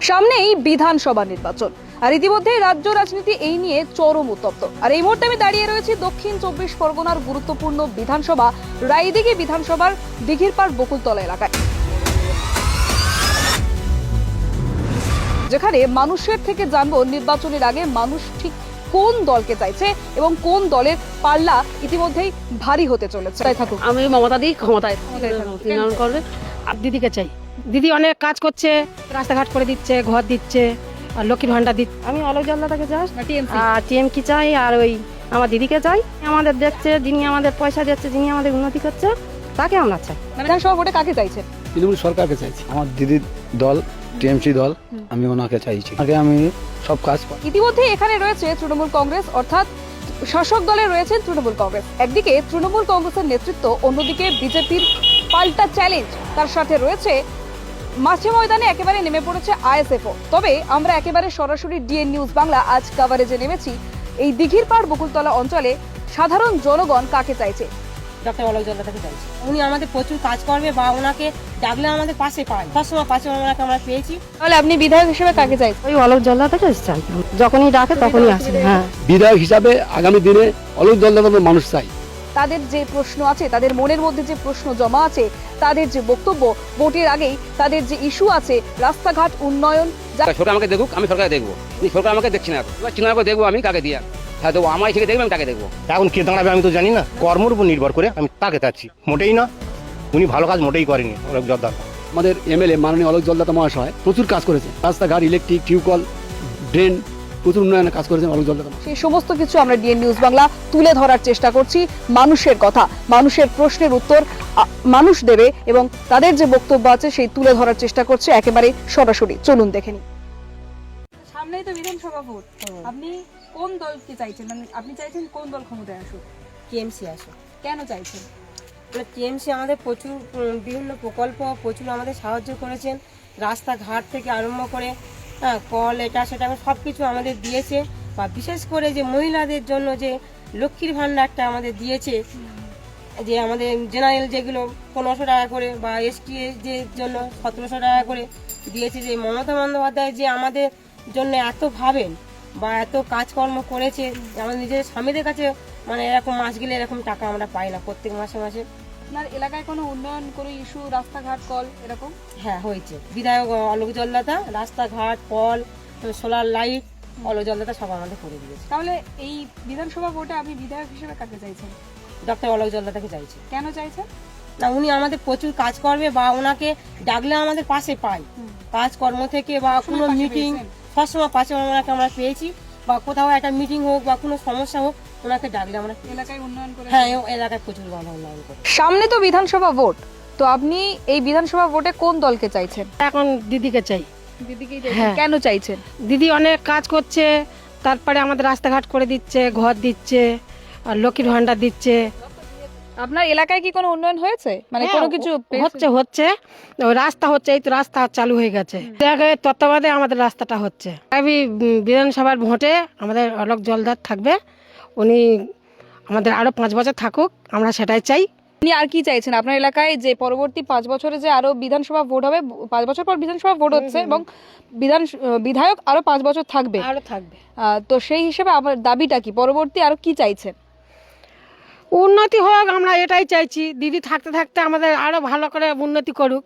সামনেই বিধানসভা নির্বাচন আর ইতিমধ্যে রাজ্য রাজনীতি এই নিয়ে চরম উত্তপ্ত। আর এই মুহূর্তে আমি দাঁড়িয়ে রয়েছি দক্ষিণ 24 পরগনার গুরুত্বপূর্ণ বিধানসভা রায়দিঘি বিধানসভার দিঘিরপাড় বকুলতলা এলাকায়, যেখানে মানুষের থেকে জানবো নির্বাচনের আগে মানুষ ঠিক কোন দলকে চাইছে এবং কোন দলের পাল্লা ইতিমধ্যেই ভারী হতে চলেছে। তাই থাকুক। আমি মমতা দিই ক্ষমতায় করবে আর দিদিকে চাই। দিদি অনেক কাজ করছে, রাস্তাঘাট করে দিচ্ছে, ঘর দিচ্ছে, আর লক্ষ্মীর ভান্ডার দিচ্ছে। আমি অলোক জল্লাটাকে চাই আর টিএমকি চাই, আর ওই আমার দিদিকে চাই। আমাদের দেখছে, যিনি আমাদের পয়সা দিচ্ছে, যিনি আমাদের উন্নতি করছে, তাকে আমরা চাই। বিধানসভা ভোটে কাকে চাইছেন? তৃণমূল সরকারকে চাইছি। আমার দিদির দল টিএমসি দল, আমি ওনাকে চাইছি। আগে আমি সব কাজ। ইতিমধ্যে এখানে রয়েছে তৃণমূল কংগ্রেস, অর্থাৎ শাসক দলে রয়েছেন তৃণমূল কংগ্রেস। একদিকে তৃণমূল কংগ্রেসের নেতৃত্ব, অন্যদিকে বিজেপির পাল্টা চ্যালেঞ্জ। তার সাথে রয়েছে মাঝে ময়দানে একেবারে নেমে পড়েছে আইএসএফও। তবে আমরা একেবারে সরাসরি ডিএন নিউজ বাংলা আজ কভারেজে নেমেছি এই দিঘিরপাড় বকুলতলা অঞ্চলে সাধারণ জনগণ কাকে চাইছে। ডক্টর অলোক জল্লাটাকে চাইছি। উনি আমাদের প্রচুর কাজ করবে, বা ওনাকে ডাকলে আমাদের পাশে পায়। সবসময় পাশে ওনাকে আমরা পেয়েছি। তাহলে আপনি বিধায়ক হিসেবে কাকে চাইছেন? ওই অলোক জল্লাটাকে চাই, যখনই ডাকে তখনই আসে। হ্যাঁ, বিধায়ক হিসাবে আগামী দিনে অলোক জল্লাদের মানুষ চাই। তাদের যে প্রশ্ন আছে, তাদের মনের মধ্যে যে প্রশ্ন জমা আছে, তাদের যে বক্তব্য, ভোটের আগেই তাদের যে ইস্যু আছে, রাস্তাঘাট উন্নয়ন। সরকার আমাকে দেখুক, আমি সরকার দেখবো। সরকার আমাকে দেখছি না, চিনাবো, দেখবো আমি কাকে দিয়া। হ্যাঁ দেবো, আমার থেকে দেখবে, আমি তাকে দেখবো। এখন কে দাঁড়াবে আমি তো জানি না, কর্মের উপর নির্ভর করে আমি তাকে চাচ্ছি। মোটেই না, উনি ভালো কাজ মোটেই করেনি অলোক জল্লাদ। আমাদের এমএলএ মাননীয় অলোক জল্লাদ মহাশয় প্রচুর কাজ করেছে। রাস্তাঘাট, ইলেকট্রিক, টিউবকল, ড্রেন, প্রচুর উন্নয়নের কাজ করেছেন অলোক জল্লাদ। সেই সমস্ত কিছু আমরা ডিএন নিউজ বাংলা তুলে ধরার চেষ্টা করছি। মানুষের কথা, মানুষের প্রশ্নের উত্তর মানুষ দেবে এবং তাদের যে বক্তব্য আছে সেই তুলে ধরার চেষ্টা করছে একেবারে সরাসরি। চলুন দেখে নিই। সামনেই তো বিধানসভা ভোট, আপনি কোন দলকে চাইছেন? মানে আপনি চাইছেন কোন দল ক্ষমতায় আসুক? টিএমসি আসে। কেন চাইছেন? টিএমসি আমাদের প্রচুর বিভিন্ন প্রকল্প প্রচুর আমাদের সাহায্য করেছেন। রাস্তাঘাট থেকে আরম্ভ করে কল, এটা সেটা সব কিছু আমাদের দিয়েছে। বা বিশেষ করে যে মহিলাদের জন্য যে লক্ষ্মীর ভান্ডারটা আমাদের দিয়েছে, যে আমাদের জেনারেল যেগুলো 1500 টাকা করে, বা এসটি এর জন্য 1700 টাকা করে দিয়েছে। যে মমতা বন্দ্যোপাধ্যায় যে আমাদের জন্য এত ভাবেন বা এত কাজকর্ম করেছে, আমাদের নিজের স্বামীদের কাছে মানে এরকম মাস গেলে এরকম টাকা আমরা পাই না প্রত্যেক মাসে মাসে। আপনার এলাকায় কোনো উন্নয়ন, কোনো ইস্যু, রাস্তাঘাট, কল এরকম? হ্যাঁ হয়েছে। বিধায়ক অলোক জল্লাদা রাস্তাঘাট, কল, সোলার লাইট, অলোক জল্লাদা সব আমাদের করে দিয়েছে। তাহলে এই বিধানসভা ভোটে আপনি বিধায়ক হিসেবে কাকে চাইছেন? ডক্টর অলোক জল্লাদাকে চাইছে। কেন চাইছেন? না, উনি আমাদের প্রচুর কাজ করবে, বা ওনাকে ডাকলে আমাদের পাশে পাই। কাজকর্ম থেকে বা কোনো মিটিং, সবসময় পাশে ওনাকে আমরা পেয়েছি। বা কোথাও একটা মিটিং হোক বা কোনো সমস্যা হোক, ওনাকে ডাকলে আমরা এলাকায় উন্নয়ন করে। হ্যাঁ, এলাকায় প্রচুর উন্নয়ন করে। সামনে তো বিধানসভা ভোট, তো আপনি এই বিধানসভা ভোটে কোন দলকে চাইছেন? এখন দিদিকে চাই। দিদিকেই হ্যাঁ। চাইছেন? কেন চাইছেন? দিদি অনেক কাজ করছে, তারপরে আমাদের রাস্তাঘাট করে দিচ্ছে, ঘর দিচ্ছে, আর লক্ষ্মীর ভান্ডার দিচ্ছে। আপনার এলাকায় কি কোনো উন্নয়ন হয়েছে? মানে কোনো কিছু হচ্ছে ওই রাস্তা হচ্ছে, এই তো রাস্তা চালু হয়ে গেছে। তত্ত্বাবধানে আমাদের রাস্তাটা হচ্ছে। আমি বিধানসভার ভোটে আমাদের অলোক জল্লাদ থাকবে, উনি আমাদের আরো 5 বছর থাকুক, আমরা সেটাই চাই। আপনি আর কি চাইছেন আপনার এলাকায় যে পরবর্তী 5 বছরে যে আরো বিধানসভা ভোট হবে? 5 বছর পর বিধানসভা ভোট হচ্ছে এবং বিধায়ক আরো 5 বছর থাকবে। আরো থাকবে। তো সেই হিসেবে আমার দাবিটা কি? পরবর্তী আরো কি চাইছেন? উন্নতি হোক, আমরা এটাই চাইছি। দিদি থাকতে থাকতে আমাদের আরো ভালো করে উন্নতি করুক।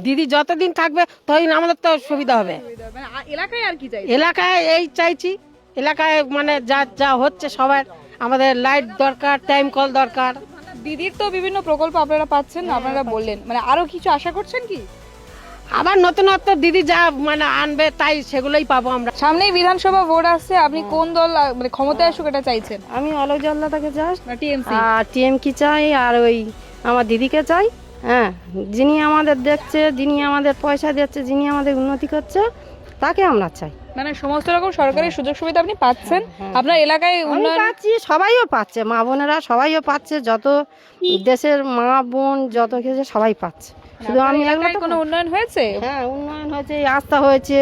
দিদি যতদিন থাকবে ততদিন আমাদের তো সুবিধা হবে। এলাকায় আর কি চাইছেন? এলাকায় এই চাইছি, এলাকায় মানে যা হচ্ছে সবার, আমাদের লাইট দরকার, টাইম কল দরকার। দিদির তো বিভিন্ন প্রকল্প আপনারা পাচ্ছেন, আপনারা বললেন, মানে আরো কিছু আশা করছেন কি? আবার নতুনত্ব দিদি যা মানে আনবে তাই সেগুলোই পাবো আমরা। সামনেই বিধানসভা ভোট আসছে, আপনি কোন দল মানে ক্ষমতায় আসুক এটা চাইছেন? আমি অলোক জল্লাদাকে চাই টিএমসি আর টিএমকি চাই, আর ওই আমার দিদিকে চাই। হ্যাঁ, যিনি আমাদের দেখছে, যিনি আমাদের পয়সা দিচ্ছে, যিনি আমাদের উন্নতি করছে, তাকে আমরা চাই। মানে সমস্ত রকম সরকারি সুযোগ সুবিধা আপনি পাচ্ছেন আপনার এলাকায়? উন্নয়ন পাচ্ছি, সবাইও পাচ্ছে, মা বোনেরা সবাইও পাচ্ছে, যত দেশের মা বোন যত কিছু সবাই পাচ্ছে। শুধু আমি এলাকায় কোনো উন্নয়ন হয়েছে? হ্যাঁ, উন্নয়ন হয়েছে, রাস্তা হয়েছে,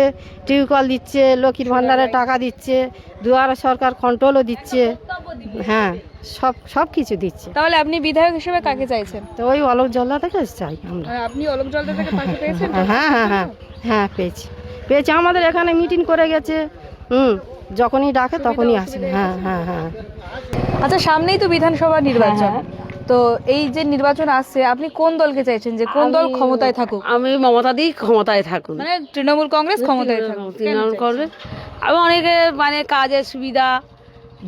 টিউবকল দিচ্ছে, লক্ষ্মীর ভান্ডারে টাকা দিচ্ছে, দুয়ারে সরকার কন্ট্রোলও দিচ্ছে। হ্যাঁ, সব কিছু দিচ্ছে। তাহলে আপনি বিধায়ক হিসেবে কাকে চাইছেন? তো ওই অলোক জল্লাদাকে চাই আমরা। আপনি অলোক জল্লাদাকে পাশে পেয়েছেন? হ্যাঁ হ্যাঁ হ্যাঁ হ্যাঁ পেয়েছি। পেয়েছে, আমাদের এখানে মিটিং করে গেছে। যখনই ডাকে তখনই আসে। হ্যাঁ হ্যাঁ হ্যাঁ। আচ্ছা, সামনেই তো বিধানসভা নির্বাচন, হ্যাঁ। তো এই যে নির্বাচন আসছে, আপনি কোন দলকে চাইছেন, যে কোন দল ক্ষমতায় থাকুক? আমি মমতা দিই ক্ষমতায় থাকুন। মানে তৃণমূল কংগ্রেস ক্ষমতায় থাকুক। কেন তৃণমূল চাইছেন? কংগ্রেস। আমি অনেকে মানে কাজের সুবিধা,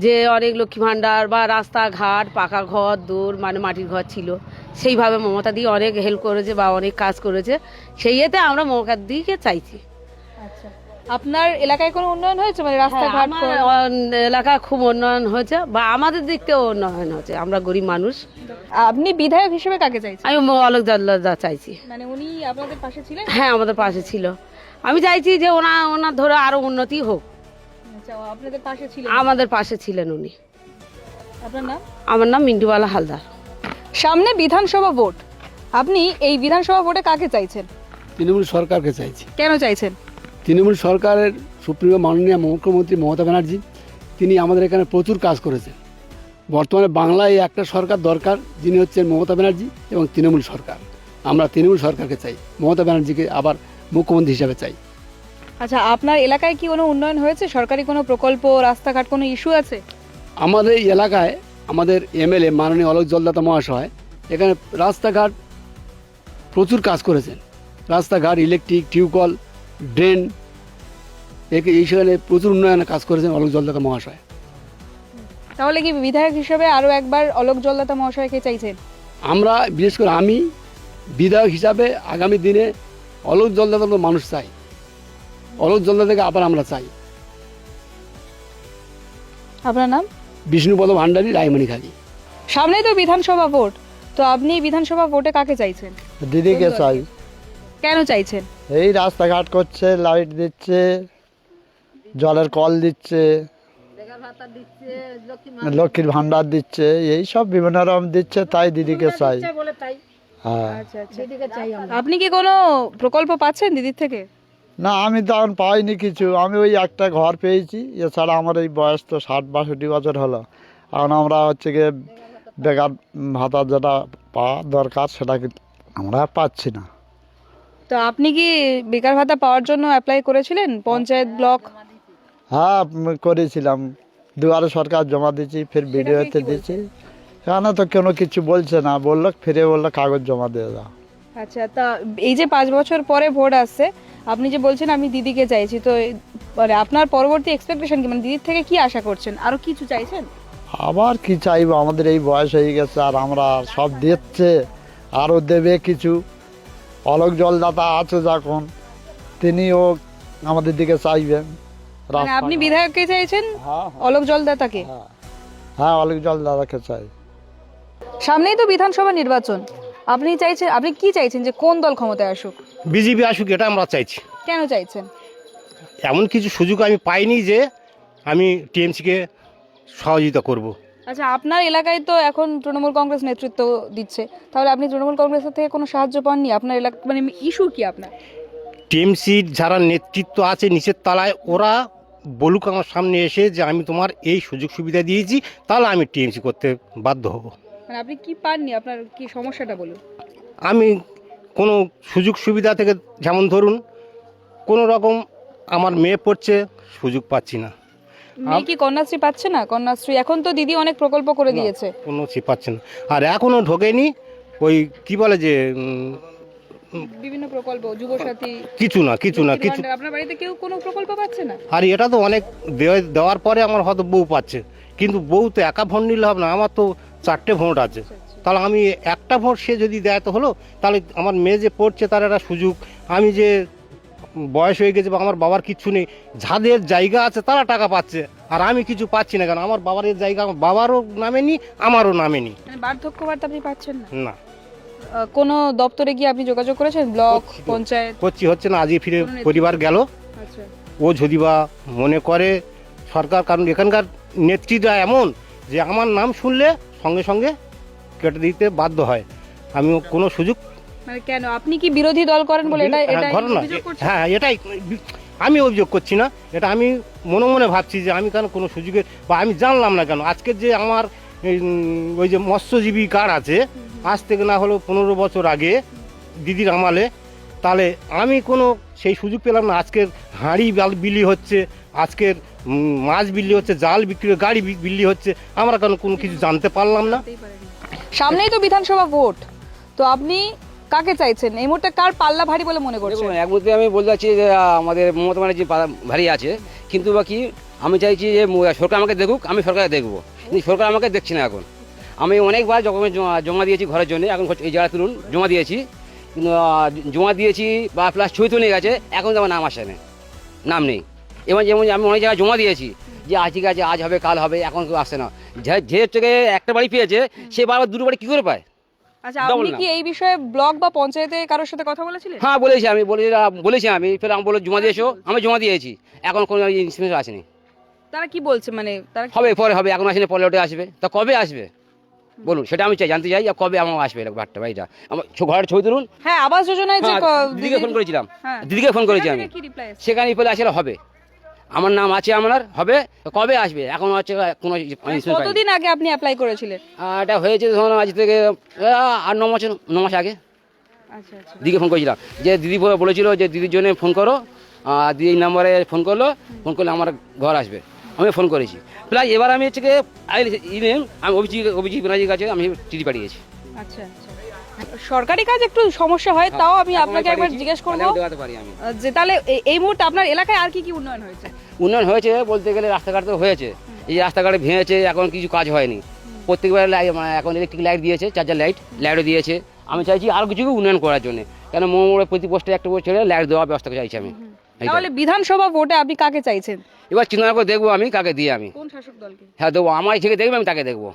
যে অনেক লক্ষ্মী ভাণ্ডার বা রাস্তাঘাট, পাকা ঘর দূর মানে মাটির ঘর ছিল, সেইভাবে মমতা দি অনেক হেল্প করেছে বা অনেক কাজ করেছে, সেই ইয়েতে আমরা মমতা দিকে চাইছি। আচ্ছা, আপনার এলাকায় কোনো উন্নয়ন হয়েছে, মানে রাস্তাঘাট? আমার এলাকা খুব উন্নয়ন হয়েছে বা আমাদের দিক থেকেও উন্নয়ন হয়েছে, আমরা গরিব মানুষ। আপনি বিধায়ক হিসেবে কাকে চাইছেন? আমি অলোক জল্লাদা চাইছি। মানে উনি আপনাদের পাশে ছিলেন? হ্যাঁ, আমাদের পাশে ছিল। আমি চাইছি যে ওনার ধরো আরো উন্নতি হোক। আচ্ছা, আপনাদের পাশে ছিলেন? আমাদের পাশে ছিলেন উনি। আপনার নাম? আমার নাম মিন্টুবালা হালদার। সামনে বিধানসভা ভোট, আপনি এই বিধানসভা ভোটে কাকে চাইছেন? তৃণমূল সরকারকে চাইছি। কেন চাইছেন? তৃণমূল সরকারের সুপ্রিম মাননীয় মুখ্যমন্ত্রী মমতা ব্যানার্জি, তিনি আমাদের এখানে প্রচুর কাজ করেছেন। বর্তমানে বাংলায় একটা সরকার দরকার, যিনি হচ্ছেন মমতা ব্যানার্জি এবং তৃণমূল সরকার। আমরা তৃণমূল সরকারকে চাই, মমতা ব্যানার্জিকে আবার মুখ্যমন্ত্রী হিসাবে চাই। আচ্ছা, আপনার এলাকায় কি কোনো উন্নয়ন হয়েছে? সরকারি কোনো প্রকল্প, রাস্তাঘাট, কোনো ইস্যু আছে? আমাদের এই এলাকায় আমাদের এমএলএ মাননীয় অলোক জলদাতা মহাশয় এখানে রাস্তাঘাট প্রচুর কাজ করেছেন। রাস্তাঘাট, ইলেকট্রিক, টিউবওয়েল, ড্রেন, এই সেখানে প্রচুর উন্নয়নের কাজ করেছেন অলোক জলদাতা মহাশয়। তাহলে কি বিধায়ক হিসেবে আরো একবার অলোক জলদাতা মহাশয়কে চাইছেন? আমরা বিশেষ করে আমি বিধায়ক হিসাবে আগামী দিনে অলোক জলদাতার মতো মানুষ চাই, অলোক জলদাতাকে আবার আমরা চাই। আপনার নাম? বিষ্ণুপদ ভান্ডারী, রায়মণিখালী। সামনেই তো বিধানসভা ভোট, তো আপনি বিধানসভা ভোটে কাকে চাইছেন? দিদিকে চাই। কেন চাইছেন? এই রাস্তাঘাট করছে, লাইট দিচ্ছে, জলের কল দিচ্ছে, লক্ষ্মীর ভান্ডার দিচ্ছে, এই সব বিভিন্ন রকম দিচ্ছে, তাই দিদিকে চাই। হ্যাঁ। আচ্ছা আচ্ছা, আপনি কি কোনো প্রকল্প পাচ্ছেন দিদির থেকে? না, আমি তো এখন পাইনি কিছু। আমি ওই একটা ঘর পেয়েছি, এছাড়া আমার এই বয়স তো 60-62 বছর হলো। এখন আমরা হচ্ছে গিয়ে বেকার ভাতা যেটা পাওয়া দরকার সেটা কিন্তু আমরা পাচ্ছি না। তো আপনি কি বেকার ভাতা পাওয়ার জন্য অ্যাপ্লাই করেছিলেন পঞ্চায়েত, ব্লক? হ্যাঁ, করেছিলাম। দুয়ারে সরকার জমা দিয়েছি, ফের ভিডিওতে দিয়েছি। এখানে তো কোনো কিছু বলছে না, বললো ফিরে বললো কাগজ জমা দিয়ে দাও। আচ্ছা, তা এই যে 5 বছর পরে ভোট আসছে, আপনি যে বলছেন আমি দিদিকে চাইছি, তো মানে আপনার পরবর্তী এক্সপেকটেশন কি, মানে দিদির থেকে কি আশা করছেন? আরো কিছু চাইছেন? আবার কি চাইবো, আমাদের এই বয়স হয়ে গেছে, আর আমরা সব দিচ্ছে, আরও দেবে কিছু। অলোক জলদাতা আছে যখন, তিনিও আমাদের দিকে চাইবেন। মানে আপনি বিধায়ককে চাইছেন, হ্যাঁ অলোক জলদাতাকে? হ্যাঁ, অলোক জলদাতাকে চাই। সামনেই তো বিধানসভা নির্বাচন, আপনি চাইছেন, আপনি কি চাইছেন যে কোন দল ক্ষমতায় আসুক? বিজেপি আসুক, এটা আমরা চাইছি। কেন চাইছেন? এমন কিছু সুযোগ আমি পাইনি যে আমি টিএমসিকে সহযোগিতা করব। আচ্ছা, আপনার এলাকায় তো এখন তৃণমূল কংগ্রেস নেতৃত্ব দিচ্ছে, তাহলে আপনি তৃণমূল কংগ্রেসের থেকে কোনো সাহায্য পাননি? আপনার এলাকা মানে ইস্যু কি আপনার? টিএমসির যারা নেতৃত্ব আছে নিচের তলায়, ওরা বলুক আমার সামনে এসে যে আমি তোমার এই সুযোগ সুবিধা দিয়েছি, তাহলে আমি টিএমসি করতে বাধ্য হব। মানে আপনি কি পাননি, আপনার কি সমস্যাটা বলুন? আমি কোনো সুযোগ সুবিধা থেকে, যেমন ধরুন কোনো রকম আমার মেয়ে পড়ছে, সুযোগ পাচ্ছি না। মেয়ে কি কন্যাশ্রী পাচ্ছে না? কন্যাশ্রী এখন তো দিদি অনেক প্রকল্প করে দিয়েছে। কোনো পাচ্ছে না, আর এখনও ঢোকেনি। ওই কি বলে যে বিভিন্ন প্রকল্প, যুবসাথী, কিছু না কিছু। আপনার বাড়িতে কেউ কোনো প্রকল্প পাচ্ছে না? আর এটা তো অনেক দেওয়ার পরে আমার হয়তো বউ পাচ্ছে, কিন্তু বউ তো একা ভোট নিলে হবে না, আমার তো 4টে ভোট আছে। তাহলে আমি একটা ভোট সে যদি দেয় তো হলো, তাহলে আমার মেয়ে যে পড়ছে তার একটা সুযোগ। আমি যে বয়স হয়ে গেছে বা আমার বাবার কিচ্ছু নেই, যাদের জায়গা আছে তারা টাকা পাচ্ছে, আর আমি কিছু পাচ্ছি না। কেন? আমার বাবার এই জায়গা আমার বাবারও নামে নি, আমারও নামে নি। মানে বার্ধক্য ভাতা আপনি পাচ্ছেন না? না। কোনো দপ্তরে গিয়ে আপনি যোগাযোগ করেছেন? ব্লক, পঞ্চায়েত? করছি, হচ্ছে না। আজই ফিরে পরিবার গেল। আচ্ছা, ও যদি বা মনে করে সরকার, কারণ এখানকার নেত্রীরা এমন যে আমার নাম শুনলে সঙ্গে সঙ্গে কেটে দিতে বাধ্য হয়। আমি কোনো সুযোগ, মানে কেন আপনি কি বিরোধী দল করেন বলে এটা এটা ঘটনা, অভিযোগ করছেন? হ্যাঁ এটাই। আমি অভিযোগ করছি না, এটা আমি মনে মনে ভাবছি যে আমি কেন কোনো সুযোগের, বা আমি জানলাম না কেন আজকে যে আমার ওই যে মৎস্যজীবী কার্ড আছে, আজ থেকে না হলো 15 বছর আগে দিদির আমলে, তাহলে আমি কোনো সেই সুযোগ পেলাম না। আজকের হাঁড়ি বিলি হচ্ছে, আজকের মাছ বিলি হচ্ছে, জাল বিক্রি, গাড়ি বিলি হচ্ছে, আমরা কোনো কিছু জানতে পারলাম না। সামনেই তো বিধানসভা ভোট, তো আপনি কাকে চাইছেন এই মুহূর্তে, কার পাল্লা ভারী বলে মনে করছেন? দেখুন, এক মুহূর্তে আমি বলতে চাচ্ছি যে আমাদের মমতা ব্যানার্জি ভারী আছে, কিন্তু বাকি আমি চাইছি যে সরকার আমাকে দেখুক, আমি সরকারে দেখবো, কিন্তু সরকার আমাকে দেখছি না এখন। আমি অনেকবার জমা দিয়েছি ঘরের জন্য, এখন এই জায়গা তুলুন জমা দিয়েছি, কিন্তু জমা দিয়েছি বা প্লাস ছবি তুলে গেছে, এখন তো আমার নাম আসে না, নাম নেই। এবং যেমন আমি অনেক জায়গায় জমা দিয়েছি যে আজ ঠিক আছে, আজ হবে কাল হবে, এখন কেউ আসছে না। যে থেকে একটা বাড়ি পেয়েছে সে বারবার দুটো বাড়ি কী করে পায়? আচ্ছা, আপনি কি এই বিষয়ে ব্লক বা পঞ্চায়েতে কারোর সাথে কথা বলেছিলেন? হ্যাঁ বলেছি আমি ফের আমি বলে জমা দিয়েছো, আমি জমা দিয়েছি, এখন কোনো ইনফরমেশন আসেনি। তারা কি বলছে, মানে তারা হবে পরে হবে, এখন আসেনি, পরে ওটা আসবে। তা কবে আসবে বলুন, সেটা আমি জানতে চাই, আর কবে আমার আসবে বাড়িটা বাড়িটা। আমার ঘরের ছবি তুলুন। হ্যাঁ, আবাস যোজনায় যে দিদিকে ফোন করেছিলাম, হ্যাঁ, দিদিকে ফোন করেছি আমি, কি রিপ্লাই আছে? সেখানে বলে আসলে হবে, আমার নাম আছে, আমার হবে, কবে আসবে এখন হচ্ছে কোনো কতদিন আগে আপনি অ্যাপ্লাই করেছিলেন? এটা হয়েছে ধরুন আজ থেকে 8-9 মাস আগে। আচ্ছা আচ্ছা, দিদিকে ফোন করেছিলাম, যে দিদি বলেছিল যে দিদির জন্য ফোন করো, দিদি এই নাম্বারে ফোন করলো, ফোন করলে আমার ঘর আসবে, আমি ফোন করেছি। প্লাস এবার আমি হচ্ছে আমি অভিজিৎ ব্যানার্জির কাছে আমি চিঠি পাঠিয়েছি। আচ্ছা আচ্ছা, সরকারি কাজ একটু সমস্যা হয়, তাও আমি আপনাকে একবার জিজ্ঞেস করবো দেখাতে পারি আমি যে তাহলে এই মুহূর্তে আপনার এলাকায় আর কি কি উন্নয়ন হয়েছে? উন্নয়ন হয়েছে বলতে গেলে রাস্তাঘাট তো হয়েছে, এই রাস্তাঘাটে ভেঙেছে, এখন কিছু কাজ হয়নি। প্রত্যেকবার এখন ইলেকট্রিক লাইট দিয়েছে, চার্জার লাইটও দিয়েছে। আমি চাইছি আরও কিছু উন্নয়ন করার জন্য, কেন মোড়ে প্রতি পোস্টে একটা করে ছেড়ে লাইট দেওয়ার ব্যবস্থা চাইছি আমি। তাহলে বিধানসভা ভোটে আপনি কাকে চাইছেন? এবার চিন্তা করে দেখবো আমি কাকে দিয়ে, আমি কোন শাসক দলকে? হ্যাঁ দেবো, আমার থেকে দেখবে আমি তাকে দেখবো,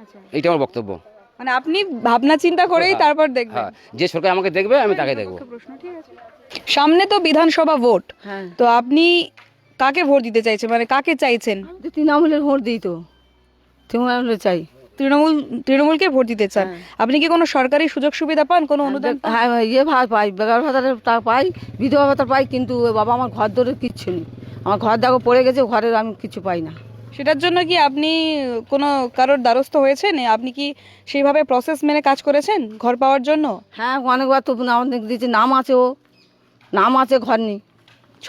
আচ্ছা, এইটা আমার বক্তব্য। মানে আপনি ভাবনা চিন্তা করেই তারপর দেখবেন? হ্যাঁ, যে সরকার আমাকে দেখবে আমি তাকে দেখবো। প্রশ্ন, ঠিক আছে। সামনে তো বিধানসভা ভোট, হ্যাঁ, তো আপনি কাকে ভোট দিতে চাইছেন, মানে কাকে চাইছেন? তৃণমূলের ভোট দিই তো, তৃণমূলের চাই। তৃণমূলকে ভোট দিতে চান? আপনি কি কোনো সরকারি সুযোগ সুবিধা পান, কোনো অনুদান? হ্যাঁ, পাই, বেকার ভাতার পাই, বিধবা ভাতা পাই, কিন্তু বাবা আমার ঘর দরে কিচ্ছু নেই, আমার ঘর দেখো পড়ে গেছে, ঘরের আমি কিছু পাই না। সেটার জন্য কি আপনি কোনো কারোর দ্বারস্থ হয়েছেন? আপনি কি সেইভাবে প্রসেস মেনে কাজ করেছেন ঘর পাওয়ার জন্য? হ্যাঁ, অনেকবার তো আমাদের দিয়েছে, নাম আছে, নাম আছে, ঘর নেই।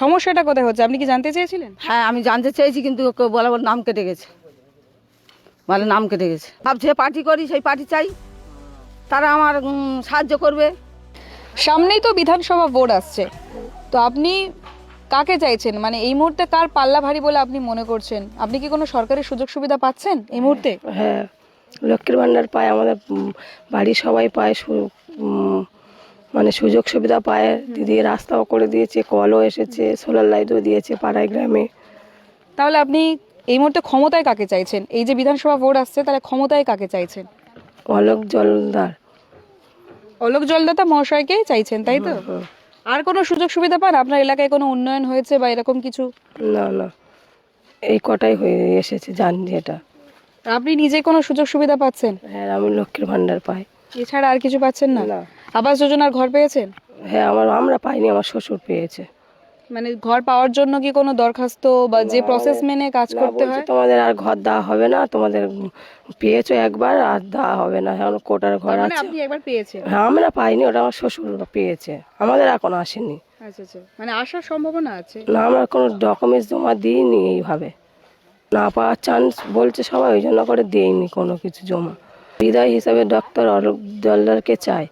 সমস্যাটা কোথায় হচ্ছে আপনি কি জানতে চেয়েছিলেন? হ্যাঁ, আমি জানতে চেয়েছি, কিন্তু ওকে বলা নাম কেটে গেছে, মানে নাম কেটে গেছে। ভাব যে পার্টি করি সেই পার্টি চাই, তারা আমার সাহায্য করবে। সামনেই তো বিধানসভা ভোট আসছে, তো আপনি কাকে চাইছেন, মানে এই মুহূর্তে কার পাল্লা ভারী বলে আপনি মনে করছেন? আপনি কি কোনো সরকারি সুযোগ সুবিধা পাচ্ছেন এই মুহূর্তে? হ্যাঁ, লক্ষ্মীর ভাণ্ডার পায়, আমাদের বাড়ির সবাই পায়, মানে সুযোগ সুবিধা পায়। দিদি রাস্তাও করে দিয়েছে, কলও এসেছে, সোলার লাইটও দিয়েছে পাড়ায় গ্রামে। তাহলে আপনি এই মুহূর্তে ক্ষমতায় কাকে চাইছেন? এই যে বিধানসভা ভোট আসছে, তাহলে ক্ষমতায় কাকে চাইছেন? অলোক জলদার। অলোক জলদাতা মহাশয়কেই চাইছেন, তাই তো? আর কোনো সুযোগ সুবিধা পান? আপনার এলাকায় কোনো উন্নয়ন হয়েছে বা এরকম কিছু? না না, এই কটাই হয়ে এসেছে, জানি এটা। আপনি নিজে কোনো সুযোগ সুবিধা পাচ্ছেন? হ্যাঁ, আমি লক্ষ্মীর ভাণ্ডার পাই। এছাড়া আর কিছু পাচ্ছেন না? না। আবাস যোজনার ঘর পেয়েছেন? হ্যাঁ, আমরা পাইনি, আমার শ্বশুর পেয়েছে। মানে ঘর পাওয়ার জন্য কি কোনো দরখাস্ত বা যে প্রসেস মেনে কাজ করতে হয়? তোমাদের আর ঘর দেওয়া হবে না, তোমাদের পেয়েছো একবার, আর দেওয়া হবে না, এখন কোটার ঘর মানে আছে। আপনি একবার পেয়েছেন? হ্যাঁ, আমরা পাইনি, ওটা আমার শ্বশুর পেয়েছে, আমাদের এখন আসেনি। আচ্ছা আচ্ছা, মানে আসার সম্ভাবনা আছে? না, আমরা কোনো ডকুমেন্টস জমা দিইনি, এইভাবে না পাওয়ার চান্স বলছে সবাই, ওই জন্য করে দিইনি কোনো কিছু জমা। বিদায় হিসাবে ডক্টর অলোক জলদারকে চাই।